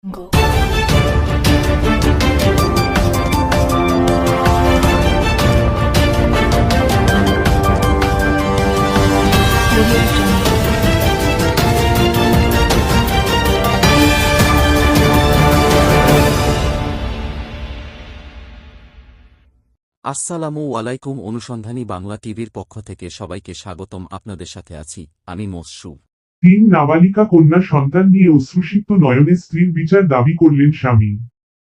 Go. Audio Jungle. আসসালামু আলাইকুম। অনুসন্ধানী বাংলা টিভির পক্ষ থেকে সবাইকে স্বাগতম। আপনাদের সাথে আছি আমি মসরু। তিন নাবালিকা কন্যা সন্তান নিয়ে অশ্রুসিক্ত নয়নে স্ত্রীর বিচার দাবি করলেন স্বামী।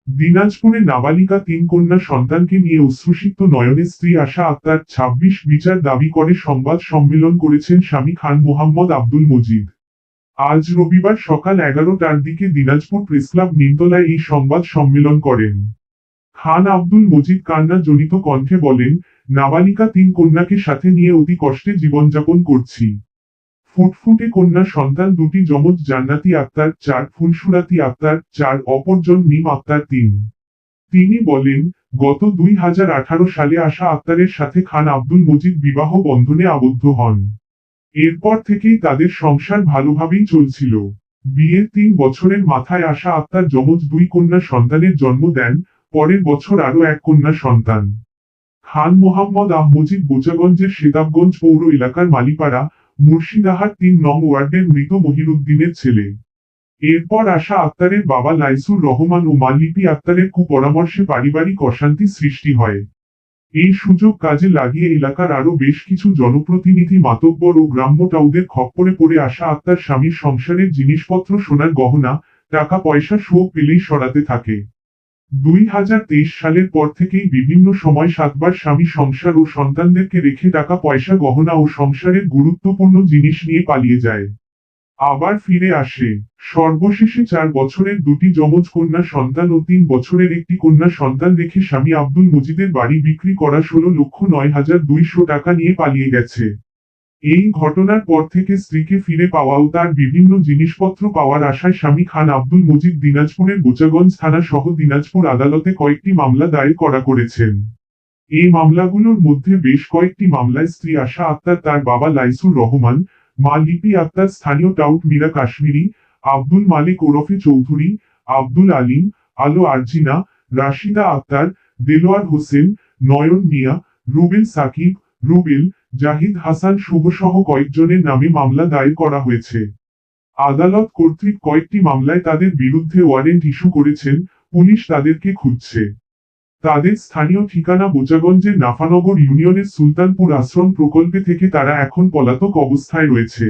দিনাজপুরে নাবালিকা তিন কন্যা সন্তানকে নিয়ে অশ্রুসিক্ত নয়নে স্ত্রী আশা আক্তার ২৬ বিচার দাবি করে সংবাদ সম্মেলন করেছেন স্বামী খান মোহাম্মদ আব্দুল মজিদ। আজ রবিবার সকাল ১১টার দিকে দিনাজপুর প্রেসক্লাব নিমতলায় এই সংবাদ সম্মেলন করেন। খান আব্দুল মজিদ কান্না জনিত কণ্ঠে বলেন, নাবালিকা তিন কন্যাকে সাথে নিয়ে অতি কষ্টে জীবনযাপন করছি। ফুটফুটে কন্যা সন্তান দুটি যমজ জান্নাতি আক্তার ৪, ফুলসুরাতি আক্তার ৪, অপরজন মিম আক্তার ৩। তিনি বলেন, গত ২০১৮ সালে আশা আক্তারের সাথে খান আব্দুল মজিদ বিবাহ বন্ধনে আবদ্ধ হন। এরপর থেকেই তাদের সংসার ভালোভাবেই চলছিল। বিয়ের ৩ বছরের মাথায় আশা আক্তার যমজ দুই কন্যা সন্তানের জন্ম দেন, পরের বছর আরও এক কন্যা সন্তান। খান মোহাম্মদ মজিদ বোচাগঞ্জের সেতাবগঞ্জ পৌর এলাকার মালিপাড়া, মুর্শিদাহাট ৩ নং ওয়ার্ডের মৃত মহিরুদ্দিনের ছেলে। এরপর আশা আক্তারের বাবা লাইসুর রহমান ও মা লিপি আক্তারের কুপরামর্শে পারিবারিক অশান্তি সৃষ্টি হয়। এই সুযোগ কাজে লাগিয়ে এলাকার আরও বেশ কিছু জনপ্রতিনিধি, মাতব্বর ও গ্রাম্য টাউদের খপ্পরে পড়ে আশা আক্তার স্বামীর সংসারের জিনিসপত্র, সোনার গহনা, টাকা পয়সা শোক পেলেই সরাতে থাকে। ২০২৩ সালের পর থেকেই বিভিন্ন সময় ৭বার স্বামী সংসার ও সন্তানদেরকে রেখে টাকা পয়সা, গহনা ও সংসারের গুরুত্বপূর্ণ জিনিস নিয়ে পালিয়ে যায়, আবার ফিরে আসে। সর্বশেষে ৪ বছরের দুটি যমজ কন্যা সন্তান ও ৩ বছরের একটি কন্যা সন্তান রেখে স্বামী আব্দুল মজিদের বাড়ি বিক্রি করা ১৬,০৯,২০০ টাকা নিয়ে পালিয়ে গেছে। এই ঘটনার পর থেকে স্ত্রীকে ফিরে পাওয়া ও তার বিভিন্ন জিনিসপত্র পাওয়ার আশায় স্বামী খান আব্দুল মজিদ দিনাজপুরের বোচাগঞ্জ থানা সহ দিনাজপুর আদালতে কয়েকটি মামলা দায়ের করেছেন। এই মামলাগুলোর মধ্যে বেশ কয়েকটি মামলায় স্ত্রী আশা আক্তার, তার বাবা লাইসুর রহমান, মা লিপি আক্তার, স্থানীয় টাউট মীরা কাশ্মীরি, আব্দুল মালিক ওরফে চৌধুরী, আব্দুল আলিম, আলো আরজিনা, রাশিদা আক্তার, দেলোয়ার হোসেন, নয়ন মিয়া, রুবেল সাকিব, রুবেল, জাহিদ হাসান শুভসহ কয়েকজনের নামে মামলা দায়ের করা হয়েছে। আদালত কর্তৃক কয়েকটি মামলায় তাদের বিরুদ্ধে ওয়ারেন্ট ইস্যু করেছেন, পুলিশ তাদেরকে খুঁজছে। তাদের স্থানীয় ঠিকানা বোচাগঞ্জের নাফানগর ইউনিয়নের সুলতানপুর আশ্রম প্রকল্পে থেকে তারা এখন পলাতক অবস্থায় রয়েছে।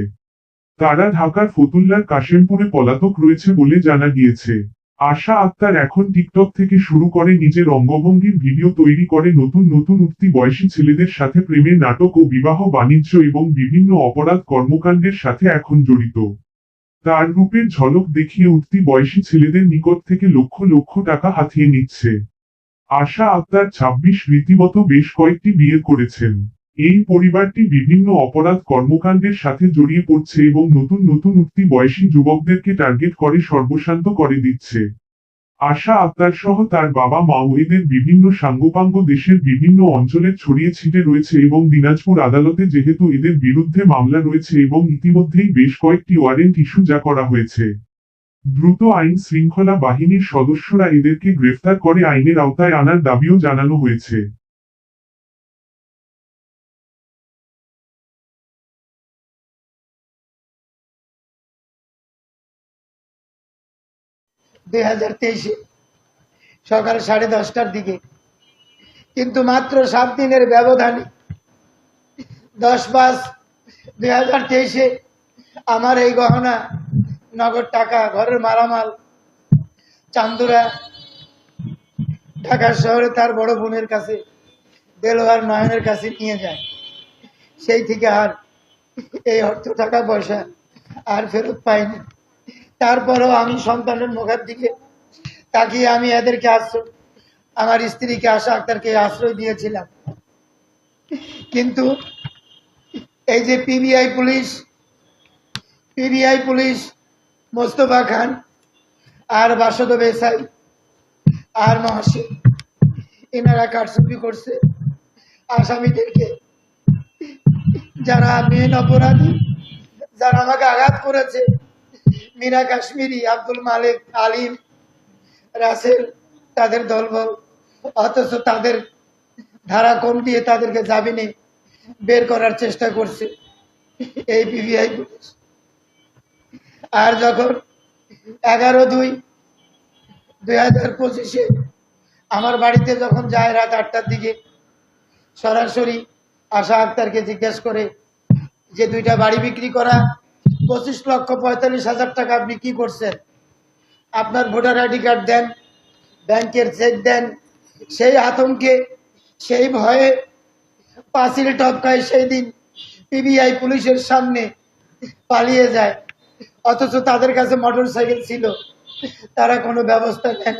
তারা ঢাকার ফতুল্লার কাশেমপুরে পলাতক রয়েছে বলে জানা গিয়েছে। আশা আক্তার এখন টিকটক থেকে শুরু করে নিজের অঙ্গভঙ্গির ভিডিও তৈরি করে নতুন নতুন উঠতি বয়সী ছেলেদের সাথে প্রেমের নাটক ও বিবাহ বাণিজ্য এবং বিভিন্ন অপরাধ কর্মকাণ্ডের সাথে এখন জড়িত। তার রূপের ঝলক দেখিয়ে উঠতি বয়সী ছেলেদের নিকট থেকে লক্ষ লক্ষ টাকা হাতিয়ে নিচ্ছে। আশা আক্তার ২৬ রীতিমতো বেশ কয়েকটি বিয়ে করেছেন। এই পরিবারটি বিভিন্ন অপরাধ কর্মকাণ্ডের সাথে জড়িয়ে পড়ছে এবং নতুন নতুন উঠতি বয়সী যুবকদেরকে টার্গেট করে সর্বশান্ত করে দিচ্ছে। আশা আক্তার সহ তার বাবা মা ও এদের বিভিন্ন সাঙ্গপাঙ্গ দেশের বিভিন্ন অঞ্চলে ছড়িয়ে ছিটে রয়েছে এবং দিনাজপুর আদালতে যেহেতু এদের বিরুদ্ধে মামলা রয়েছে এবং ইতিমধ্যেই বেশ কয়েকটি ওয়ারেন্ট ইস্যু করা হয়েছে, দ্রুত আইন শৃঙ্খলা বাহিনীর সদস্যরা এদেরকে গ্রেফতার করে আইনের আওতায় আনার দাবিও জানানো হয়েছে। সকাল 10:30টার দিকে, কিন্তু মাত্র 7 দিনের ব্যবধানে 10/5/2023 আমার এই গহনা, নগদ টাকা, ঘরের মালামাল চান্দুরা ঢাকা শহরে তার বড় বোনের কাছে, দেলোয়ার নয়নের কাছে নিয়ে যায়। সেই থেকে আর এই অর্থ, টাকা পয়সা আর ফেরত পাইনি। তারপরেও আমি সন্তানের মুখের দিকে তাকিয়ে আমি এদেরকে আমার স্ত্রীকে আশা আক্তারকে আশ্রয় দিয়েছিলাম। কিন্তু এই যে পিবিআই পুলিশ মোস্তফা খান আর বাসদ বেসাই আর মহাশয়, এনারা কারচুপি করছে আসামিদেরকে। যারা মেন অপরাধী, যারা আমাকে আঘাত করেছে, মিনা কাশ্মীরি, আব্দুল মালিক, আলিম, রাসেল, তাদের দলবল, অথচ তাদের ধারা কমিয়ে তাদেরকে জামিনে বের করার চেষ্টা করছে এই পিবিআই পুলিশ। আর যখন 11/2/2025 আমার বাড়িতে যখন যায় রাত 8টার দিকে, সরাসরি আশা আক্তারকে জিজ্ঞেস করে যে 2টা বাড়ি বিক্রি করা 25,45,000 টাকা আপনি কি করছেন, আপনার ভোটার আইডি কার্ড দেন, ব্যাংকের চেক দেন। সেই আতঙ্কে, সেই ভয়ে পাঁচিল টপকায় সেই দিন পিবিআই পুলিশের সামনে পালিয়ে যায়। অথচ তাদের কাছে মোটর সাইকেল ছিল, তারা কোনো ব্যবস্থা নেন।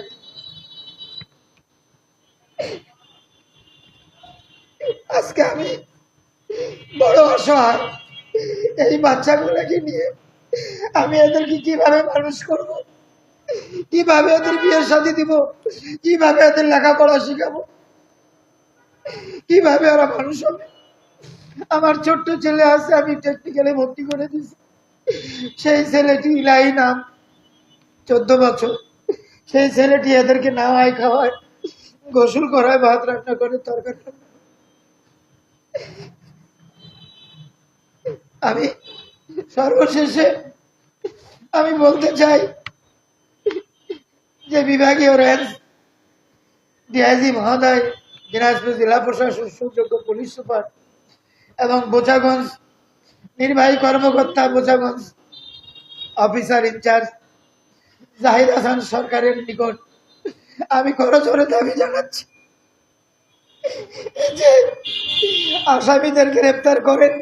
আজকে আমি বড় অসহায়। এই বাচ্চাগুলোকে নিয়ে আমি এদেরকে কিভাবে মানুষ করব, কিভাবে এদের বিয়ের শাদী দিব, কিভাবে এদের লেখাপড়া শিখাবো, কিভাবে ওরা মানুষ হবে। আমার ছোট্ট ছেলে আছে, আমি টেকনিক্যালে ভর্তি করে দিয়েছি। সেই ছেলেটি ইলাহি নাম, 14 বছর। সেই ছেলেটি এদেরকে নাওয়ায় খাওয়ায়, গোসল করায়, ভাত রান্না করে, তরকারি রান্না করে। আমি সর্বশেষে আমি বলতে চাই যে বিভাগীয় রেঞ্জ ডিআইজি মহোদয়, দিনাজপুর জেলা প্রশাসন, সুযোগ্য পুলিশ সুপার এবং বোচাগঞ্জ নির্বাহী কর্মকর্তা, বোচাগঞ্জ অফিসার ইনচার্জ জাহিদ হাসান সরকারের নিকট আমি করজোরে দাবি জানাচ্ছি যে আসামিদের গ্রেপ্তার করেন।